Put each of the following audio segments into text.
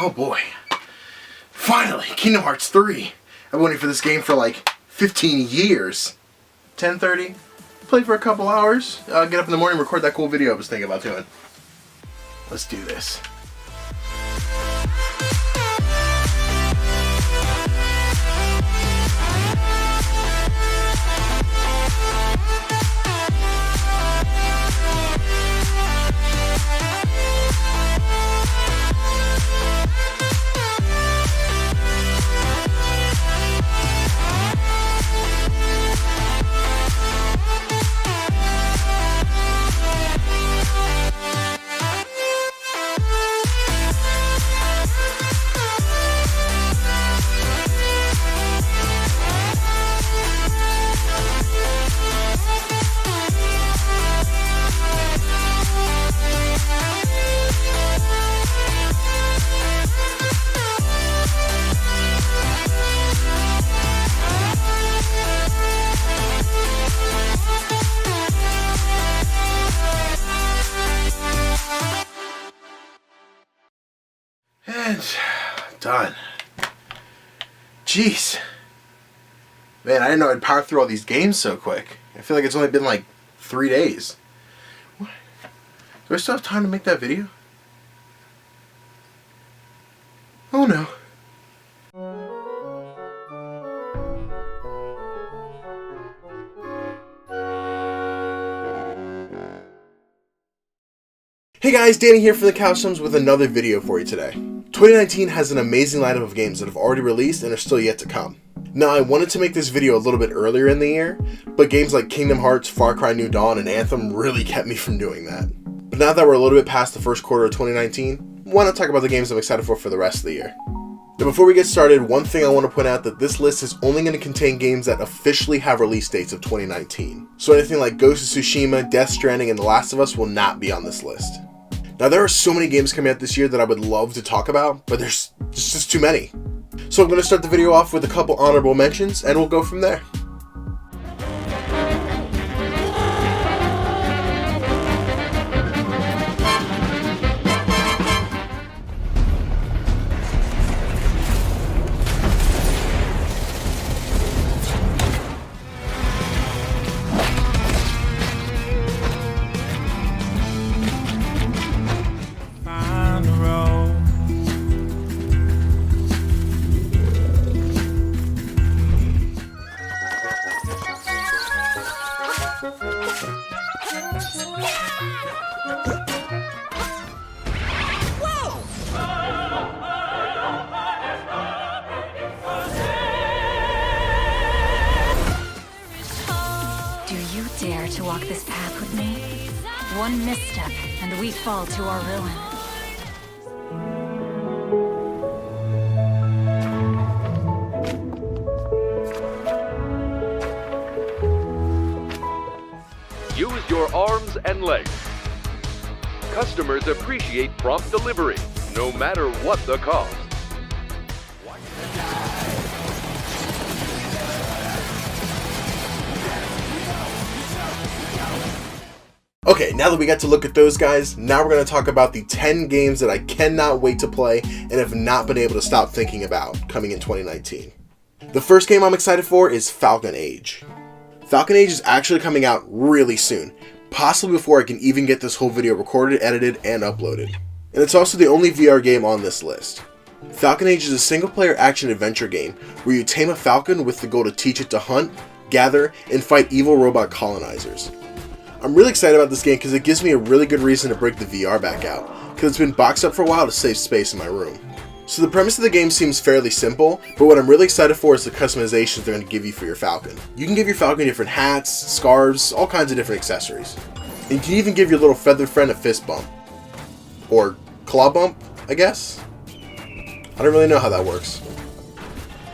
Oh boy. Finally, Kingdom Hearts 3. I've been waiting for this game for like 15 years. 10:30, play for a couple hours, get up in the morning, record that cool video I was thinking about doing. Let's do this. And done. Jeez. Man, I didn't know I'd power through all these games so quick. I feel like it's only been like 3 days. What? Do I still have time to make that video? Oh no. Hey guys, Danny here from the Couch Gnomes with another video for you today. 2019 has an amazing lineup of games that have already released and are still yet to come. Now, I wanted to make this video a little bit earlier in the year, but games like Kingdom Hearts, Far Cry New Dawn, and Anthem really kept me from doing that. But now that we're a little bit past the first quarter of 2019, why not talk about the games I'm excited for the rest of the year? Now before we get started, one thing I want to point out that this list is only going to contain games that officially have release dates of 2019. So anything like Ghost of Tsushima, Death Stranding, and The Last of Us will not be on this list. Now there are so many games coming out this year that I would love to talk about, but there's just too many. So I'm going to start the video off with a couple honorable mentions, and we'll go from there. Dare to walk this path with me? One misstep, and we fall to our ruin. Use your arms and legs. Customers appreciate prompt delivery, no matter what the cost. Okay, now that we got to look at those guys, now we're going to talk about the 10 games that I cannot wait to play and have not been able to stop thinking about coming in 2019. The first game I'm excited for is Falcon Age. Falcon Age is actually coming out really soon, possibly before I can even get this whole video recorded, edited, and uploaded. And it's also the only VR game on this list. Falcon Age is a single-player action-adventure game where you tame a falcon with the goal to teach it to hunt, gather, and fight evil robot colonizers. I'm really excited about this game because it gives me a really good reason to break the VR back out, because it's been boxed up for a while to save space in my room. So the premise of the game seems fairly simple, but what I'm really excited for is the customizations they're going to give you for your falcon. You can give your falcon different hats, scarves, all kinds of different accessories. And you can even give your little feather friend a fist bump. Or claw bump, I guess? I don't really know how that works.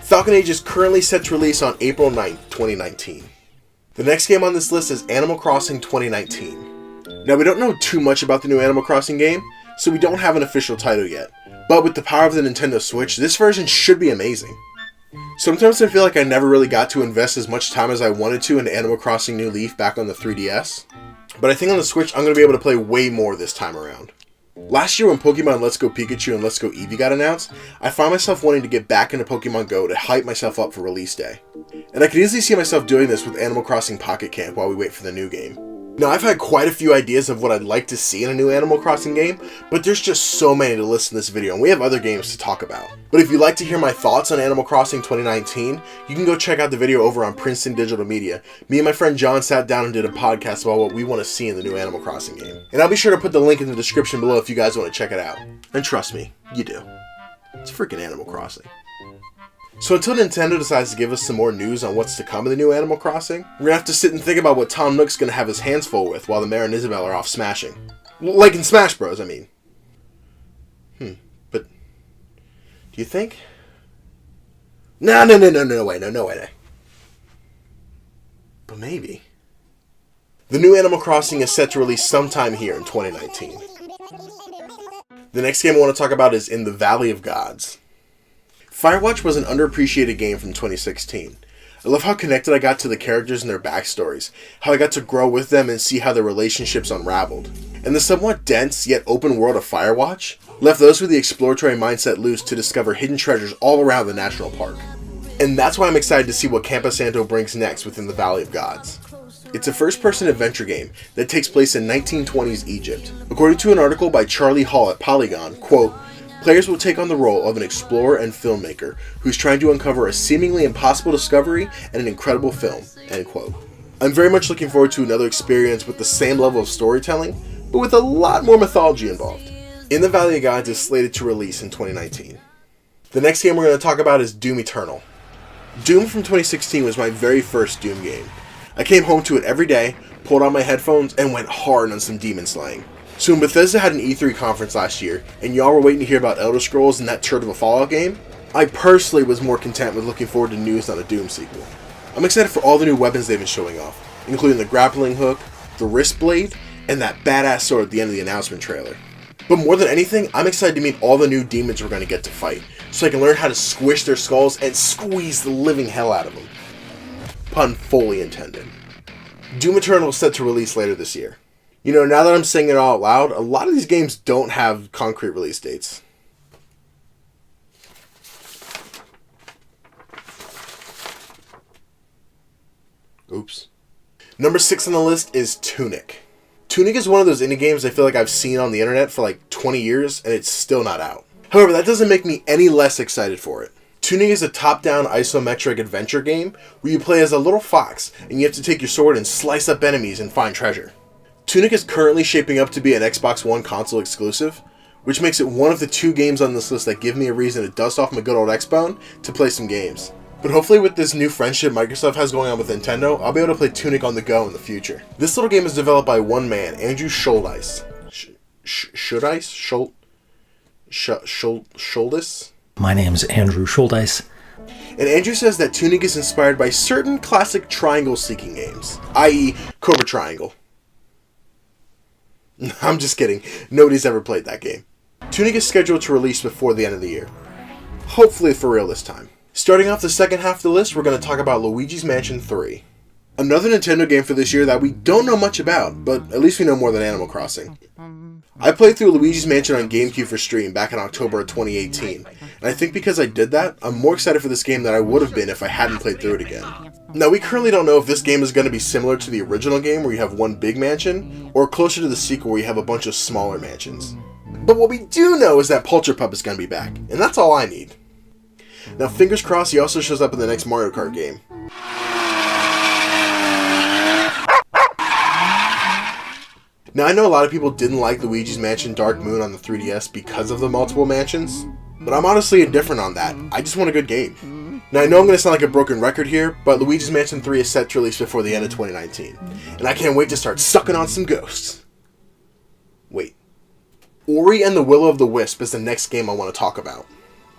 Falcon Age is currently set to release on April 9th, 2019. The next game on this list is Animal Crossing 2019. Now we don't know too much about the new Animal Crossing game, so we don't have an official title yet. But with the power of the Nintendo Switch, this version should be amazing. Sometimes I feel like I never really got to invest as much time as I wanted to in Animal Crossing New Leaf back on the 3DS. But I think on the Switch I'm going to be able to play way more this time around. Last year when Pokemon Let's Go Pikachu and Let's Go Eevee got announced, I found myself wanting to get back into Pokemon Go to hype myself up for release day. And I could easily see myself doing this with Animal Crossing Pocket Camp while we wait for the new game. Now, I've had quite a few ideas of what I'd like to see in a new Animal Crossing game, but there's just so many to list in this video, and we have other games to talk about. But if you'd like to hear my thoughts on Animal Crossing 2019, you can go check out the video over on Princeton Digital Media. Me and my friend John sat down and did a podcast about what we want to see in the new Animal Crossing game. And I'll be sure to put the link in the description below if you guys want to check it out. And trust me, you do. It's freaking Animal Crossing. So until Nintendo decides to give us some more news on what's to come in the new Animal Crossing, we're gonna have to sit and think about what Tom Nook's gonna have his hands full with while the Mayor and Isabelle are off smashing. Like in Smash Bros, I mean. But do you think? No way. But maybe. The new Animal Crossing is set to release sometime here in 2019. The next game I want to talk about is In the Valley of Gods. Firewatch was an underappreciated game from 2016. I love how connected I got to the characters and their backstories, how I got to grow with them and see how their relationships unraveled. And the somewhat dense yet open world of Firewatch left those with the exploratory mindset loose to discover hidden treasures all around the national park. And that's why I'm excited to see what Campo Santo brings next within the Valley of Gods. It's a first-person adventure game that takes place in 1920s Egypt. According to an article by Charlie Hall at Polygon, quote, players will take on the role of an explorer and filmmaker who's trying to uncover a seemingly impossible discovery and an incredible film, end quote. I'm very much looking forward to another experience with the same level of storytelling, but with a lot more mythology involved. In the Valley of Gods is slated to release in 2019. The next game we're going to talk about is Doom Eternal. Doom from 2016 was my very first Doom game. I came home to it every day, pulled on my headphones, and went hard on some demon slaying. So when Bethesda had an E3 conference last year, and y'all were waiting to hear about Elder Scrolls and that turd of a Fallout game, I personally was more content with looking forward to news on a Doom sequel. I'm excited for all the new weapons they've been showing off, including the grappling hook, the wrist blade, and that badass sword at the end of the announcement trailer. But more than anything, I'm excited to meet all the new demons we're going to get to fight, so I can learn how to squish their skulls and squeeze the living hell out of them. Pun fully intended. Doom Eternal is set to release later this year. You know, now that I'm saying it all out loud, a lot of these games don't have concrete release dates. Oops. Number 6 on the list is Tunic. Tunic is one of those indie games I feel like I've seen on the internet for like 20 years and it's still not out. However, that doesn't make me any less excited for it. Tunic is a top-down isometric adventure game where you play as a little fox and you have to take your sword and slice up enemies and find treasure. Tunic is currently shaping up to be an Xbox One console exclusive, which makes it one of the 2 games on this list that give me a reason to dust off my good old Xbone to play some games. But hopefully with this new friendship Microsoft has going on with Nintendo, I'll be able to play Tunic on the go in the future. This little game is developed by one man, Andrew Schuldice. Schuldice? My name's Andrew Schuldice. And Andrew says that Tunic is inspired by certain classic triangle-seeking games, i.e. Cobra Triangle. I'm just kidding. Nobody's ever played that game. Tunic is scheduled to release before the end of the year. Hopefully for real this time. Starting off the second half of the list, we're going to talk about Luigi's Mansion 3. Another Nintendo game for this year that we don't know much about, but at least we know more than Animal Crossing. I played through Luigi's Mansion on GameCube for stream back in October of 2018, and I think because I did that, I'm more excited for this game than I would have been if I hadn't played through it again. Now, we currently don't know if this game is going to be similar to the original game where you have one big mansion, or closer to the sequel where you have a bunch of smaller mansions. But what we do know is that Polterpup is going to be back, and that's all I need. Now, fingers crossed he also shows up in the next Mario Kart game. Now, I know a lot of people didn't like Luigi's Mansion Dark Moon on the 3DS because of the multiple mansions, but I'm honestly indifferent on that. I just want a good game. Now, I know I'm going to sound like a broken record here, but Luigi's Mansion 3 is set to release before the end of 2019, and I can't wait to start sucking on some ghosts. Wait. Ori and the Will of the Wisp is the next game I want to talk about.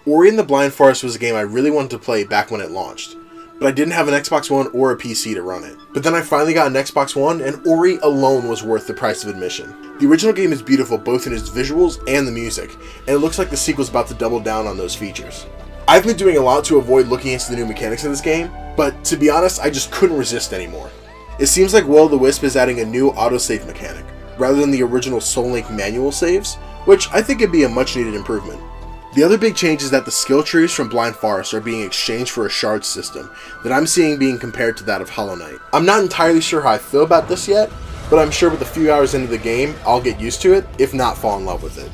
Ori and the Blind Forest was a game I really wanted to play back when it launched, but I didn't have an Xbox One or a PC to run it. But then I finally got an Xbox One, and Ori alone was worth the price of admission. The original game is beautiful both in its visuals and the music, and it looks like the sequel's about to double down on those features. I've been doing a lot to avoid looking into the new mechanics of this game, but to be honest, I just couldn't resist anymore. It seems like Will of the Wisp is adding a new autosave mechanic. Rather than the original Soul Link manual saves, which I think would be a much needed improvement. The other big change is that the skill trees from Blind Forest are being exchanged for a shard system that I'm seeing being compared to that of Hollow Knight. I'm not entirely sure how I feel about this yet, but I'm sure with a few hours into the game, I'll get used to it, if not fall in love with it.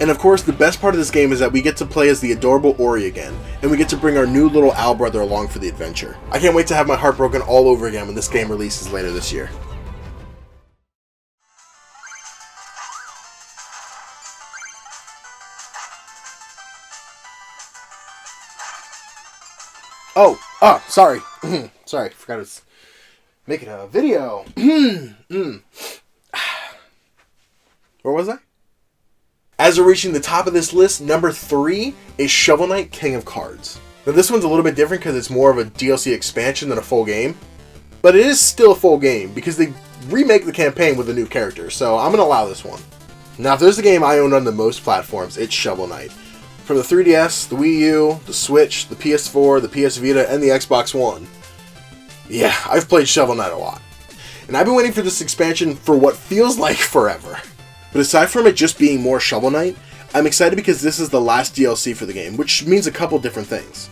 And of course, the best part of this game is that we get to play as the adorable Ori again, and we get to bring our new little owl brother along for the adventure. I can't wait to have my heart broken all over again when this game releases later this year. Sorry. Sorry, forgot I was making a video. Where was I? As we're reaching the top of this list, number 3 is Shovel Knight King of Cards. Now this one's a little bit different because it's more of a DLC expansion than a full game, but it is still a full game because they remake the campaign with a new character, so I'm going to allow this one. Now if there's a game I own on the most platforms, it's Shovel Knight. From the 3DS, the Wii U, the Switch, the PS4, the PS Vita, and the Xbox One. Yeah, I've played Shovel Knight a lot. And I've been waiting for this expansion for what feels like forever. But aside from it just being more Shovel Knight, I'm excited because this is the last DLC for the game, which means a couple different things.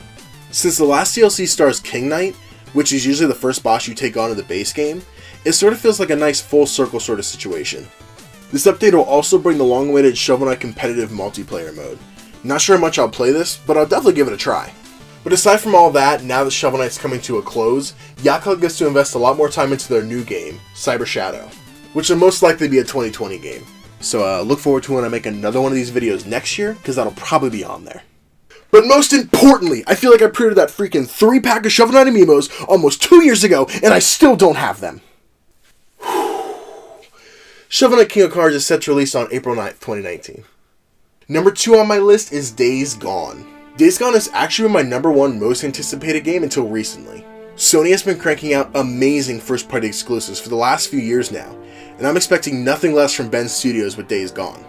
Since the last DLC stars King Knight, which is usually the first boss you take on in the base game, it sort of feels like a nice full circle sort of situation. This update will also bring the long-awaited Shovel Knight competitive multiplayer mode. Not sure how much I'll play this, but I'll definitely give it a try. But aside from all that, now that Shovel Knight's coming to a close, Yakuza gets to invest a lot more time into their new game, Cyber Shadow, which will most likely be a 2020 game. So look forward to when I make another one of these videos next year, because that'll probably be on there. But most importantly, I feel like I pre-ordered that freaking 3-pack of Shovel Knight Amiibos almost 2 years ago, and I still don't have them. Shovel Knight King of Cards is set to release on April 9th, 2019. Number 2 on my list is Days Gone. Days Gone has actually been my number 1 most anticipated game until recently. Sony has been cranking out amazing first-party exclusives for the last few years now, and I'm expecting nothing less from Bend Studios with Days Gone.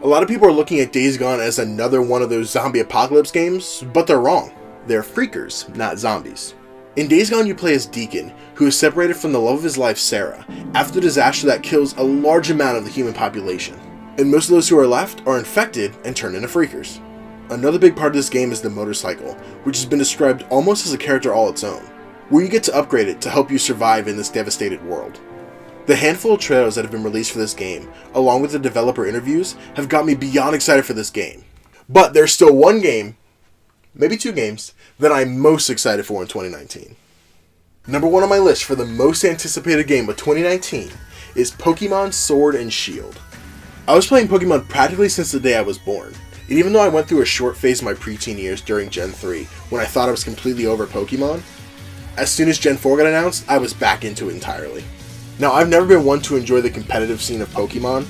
A lot of people are looking at Days Gone as another one of those zombie apocalypse games, but they're wrong. They're freakers, not zombies. In Days Gone you play as Deacon, who is separated from the love of his life, Sarah, after a disaster that kills a large amount of the human population. And most of those who are left are infected and turn into freakers. Another big part of this game is the motorcycle, which has been described almost as a character all its own, where you get to upgrade it to help you survive in this devastated world. The handful of trailers that have been released for this game, along with the developer interviews, have got me beyond excited for this game. But there's still one game, maybe 2 games, that I'm most excited for in 2019. Number 1 on my list for the most anticipated game of 2019 is Pokemon Sword and Shield. I was playing Pokemon practically since the day I was born, and even though I went through a short phase in my preteen years during Gen 3, when I thought I was completely over Pokemon, as soon as Gen 4 got announced, I was back into it entirely. Now, I've never been one to enjoy the competitive scene of Pokemon.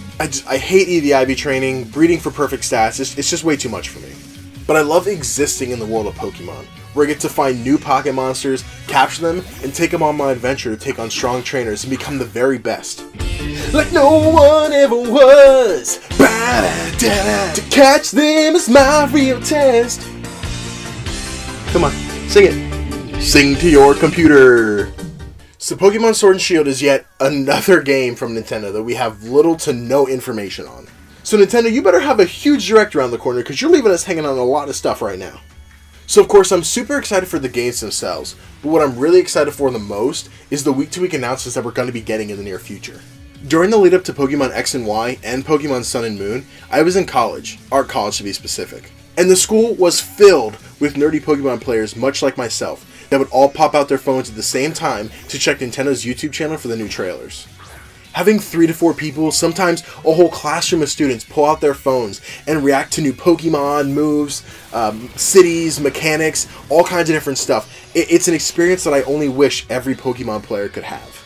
I hate EV training, breeding for perfect stats, it's just way too much for me. But I love existing in the world of Pokemon, where I get to find new pocket monsters, capture them, and take them on my adventure to take on strong trainers and become the very best. Like no one ever was. To catch them is my real test. Come on, sing it. Sing to your computer. So Pokemon Sword and Shield is yet another game from Nintendo that we have little to no information on. So Nintendo, you better have a huge direct around the corner because you're leaving us hanging on a lot of stuff right now. So of course I'm super excited for the games themselves, but what I'm really excited for the most is the week-to-week announcements that we're going to be getting in the near future. During the lead up to Pokemon X and Y and Pokemon Sun and Moon, I was in college, art college to be specific, and the school was filled with nerdy Pokemon players much like myself that would all pop out their phones at the same time to check Nintendo's YouTube channel for the new trailers. Having 3 to 4 people, sometimes a whole classroom of students, pull out their phones and react to new Pokemon moves, cities, mechanics, all kinds of different stuff. It's an experience that I only wish every Pokemon player could have.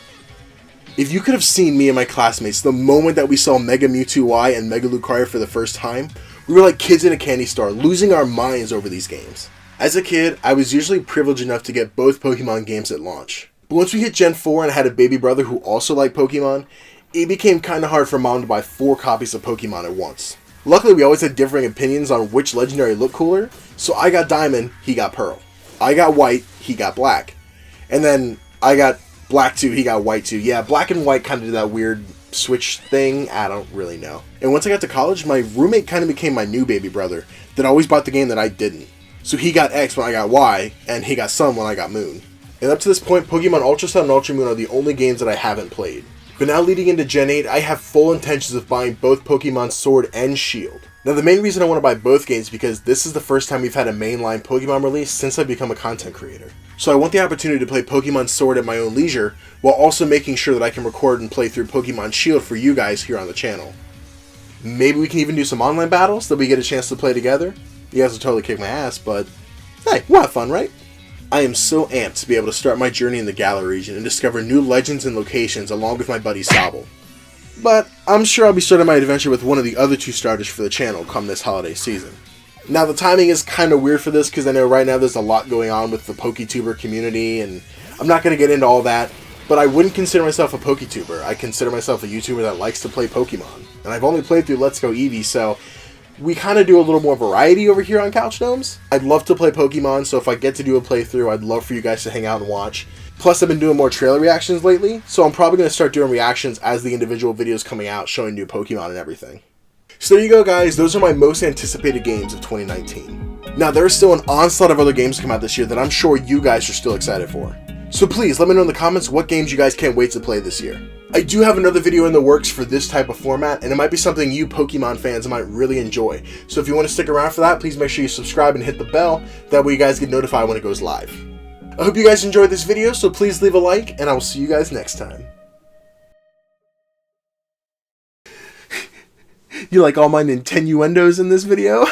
If you could have seen me and my classmates the moment that we saw Mega Mewtwo Y and Mega Lucario for the first time, we were like kids in a candy store, losing our minds over these games. As a kid, I was usually privileged enough to get both Pokemon games at launch. But once we hit Gen 4 and I had a baby brother who also liked Pokemon, it became kinda hard for mom to buy 4 copies of Pokemon at once. Luckily, we always had differing opinions on which legendary looked cooler, so I got Diamond, he got Pearl. I got White, he got Black. And then I got Black too, he got White too. Yeah, Black and White kinda did that weird Switch thing, I don't really know. And once I got to college, my roommate kind of became my new baby brother that always bought the game that I didn't. So he got X when I got Y, and he got Sun when I got Moon. And up to this point, Pokemon Ultra Sun and Ultra Moon are the only games that I haven't played. But now leading into Gen 8, I have full intentions of buying both Pokemon Sword and Shield. Now the main reason I want to buy both games is because this is the first time we've had a mainline Pokemon release since I've become a content creator. So I want the opportunity to play Pokemon Sword at my own leisure, while also making sure that I can record and play through Pokemon Shield for you guys here on the channel. Maybe we can even do some online battles that we get a chance to play together. You guys will totally kick my ass, but hey, we'll have fun, right? I am so amped to be able to start my journey in the Galar region and discover new legends and locations along with my buddy Sobble. But I'm sure I'll be starting my adventure with one of the other two starters for the channel come this holiday season. Now the timing is kind of weird for this because I know right now there's a lot going on with the PokeTuber community, and I'm not going to get into all that, but I wouldn't consider myself a PokeTuber. I consider myself a YouTuber that likes to play Pokemon, and I've only played through Let's Go Eevee, so we kind of do a little more variety over here on Couch Gnomes. I'd love to play Pokemon, so if I get to do a playthrough, I'd love for you guys to hang out and watch. Plus, I've been doing more trailer reactions lately, so I'm probably going to start doing reactions as the individual videos coming out showing new Pokemon and everything. So there you go, guys. Those are my most anticipated games of 2019. Now, there is still an onslaught of other games to come out this year that I'm sure you guys are still excited for. So please, let me know in the comments what games you guys can't wait to play this year. I do have another video in the works for this type of format, and it might be something you Pokemon fans might really enjoy. So if you want to stick around for that, please make sure you subscribe and hit the bell. That way you guys get notified when it goes live. I hope you guys enjoyed this video, so please leave a like, and I will see you guys next time. You like all my Nintenduendos in this video?